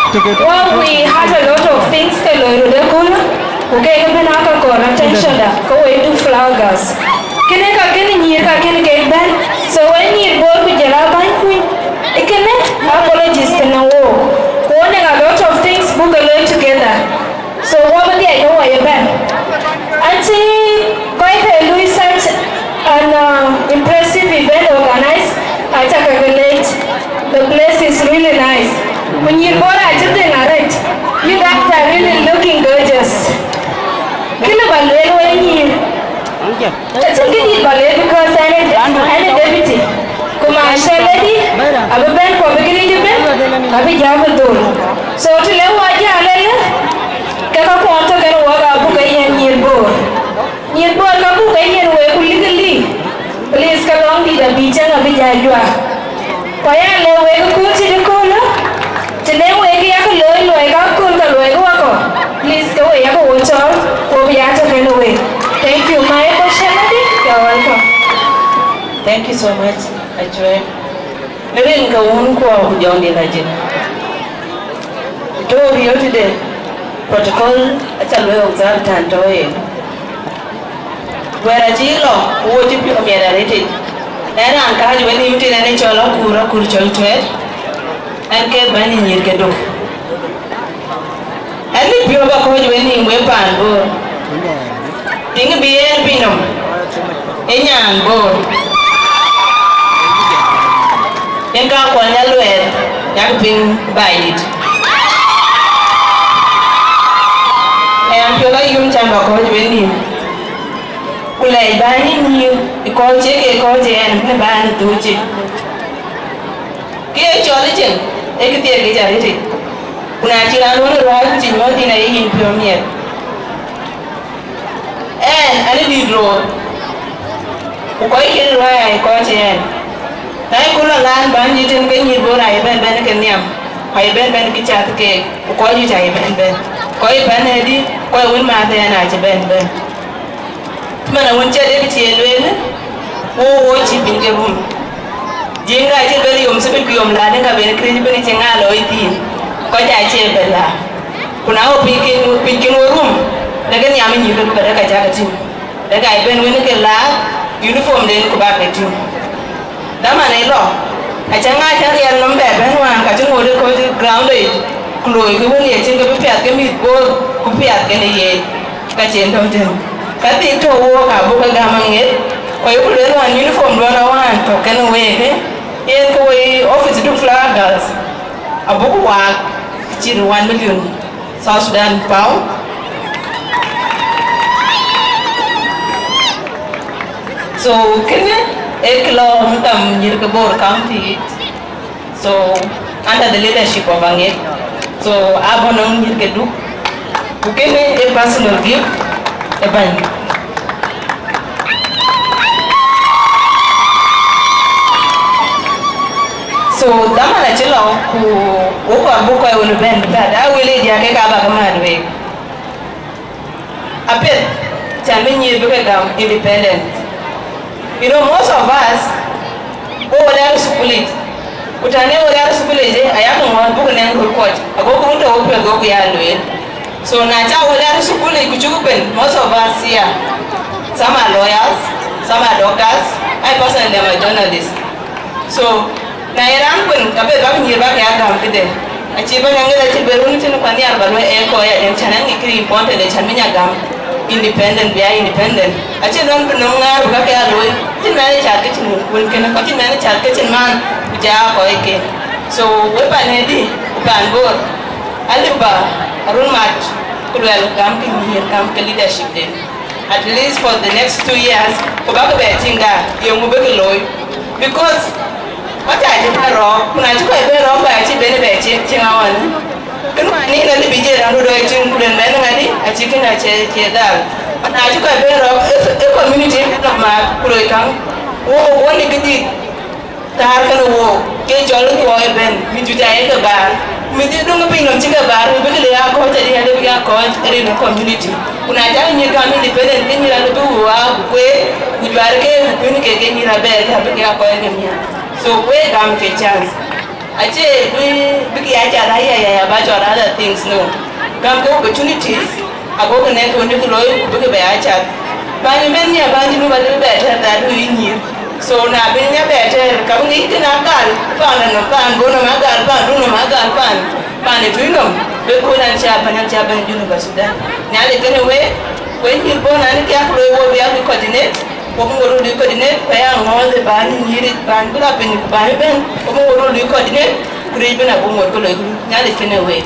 Well, we had a lot of things to learn. Okay, I'm going to attention that go into flowers. Can I get in here? Can I get back? So when you go with your banquet, it can apologies can walk. Warning a lot of things book and learn together. So what would I go away back? Auntie, quite a research and impressive event organized at Akur. The place is really nice. When you go at it, you guys are really looking gorgeous. That's a good ballet because I'm a deputy. Chairlady, I'm a band for beginning I'll be Javador. So to let what you are, Kaka can walk out Nyiir Bor. Nyiir Bor Kabuka and where legally. Please come on to the beach and a Bijajua. Why are we going to the corner? Today we are going to learn please go away. Watch out. We'll be out of anyway. Thank you, my Chairlady. You're welcome. Thank you so much, Achuei. Maybe go on to John the Legend. Told you today, protocol at a way of that and toy. Where a jilo, what if you are married? And I'm kind when you did any Akur Chuol Tuet and get money in your ghetto. And if you are going to win and go, think of being Pinum, Nyan Bor Nyan Lowai, that being by it. And you're like you time about going to will I buy you because you call the end of the band to it. Get your legend, take it. When I tell you, right, you want in a premier. And I did draw. Quite a right, I caught the end. I could not land bandit and Nyiir Bor, I been Benacanium. I been Benachat cake, who call you Jai Ben. Quite Benedy, quite win my then I Ben. Man, I want to Deputy Achuei watch it in the room. Jing I tell you, I'm landing a very credibility and alloy. Quite I tell Bella. When I was picking a room, the Ganyamin you look better at Jackatin. The guy Ben winning a lab, uniform then go back at you. Daman a law. I tell my tell you, number, Ben one, catching all the grounded. Chloe, you will think of a pair, give me both, who pay at any catching don't. Kati to walk a book among it, or you put one uniform run around talking away, in the way office to flaggers. A book walk, 1 million South Sudan pound. So, can you 8 kilometers Nyiir Bor County? So, under the leadership of Angit, so Abonong Nyiir Bor, who gave me a personal gift. So, Damana Chilo, who woke up book I will bend that I will eat Yakaba Madway. A bit, telling you become independent. You know, most of us over there to school it. But I never got to school it, I haven't one book and then go court. I go to open go behind it. So now we are school most of us here. Some are lawyers, some are doctors. I personally am a journalist. So now I'm going to be back here back today. I keep on getting the room to the Pania, but we're and Chanang important and Chamina Gam independent, we are independent. I just don't know now because I manage our kitchen, we can manage our kitchen man, which are okay. So we're Panedi, Panbor, Aliba. Arun March, could welcome here, come to leadership then. At least for the next 2 years, because what I did wrong, when I took a bear off by a chip benefit, can I need a BJ and do a chicken, a chicken, a chair, and I took a bear off a community of my Kurokan. Oh, one you did. The Harkan war, Gage all the oil ben, me to die the bar. We don't opinion about it, but they are called in a community. When I tell you come independent, then you have to do way, we try to communicate in a bed, have to get a point in here. So, where come the chance? Ache big yacha ya about other things no. Come go opportunities. I go connect with the lawyer, book a yacha. Bani many about you a better than doing you. So now being a better, coming in a car, pan and a pan, go no magal pan, no magal pan, pan if you know. We couldn't chap and chap and university. Now they get away. When you're born and the Akur will be able to coordinate. Omo do coordinate, paya ngol de ban nyiri ban kula pin ban ben omo do coordinate kuri bina bo ngol ko le nya de kene we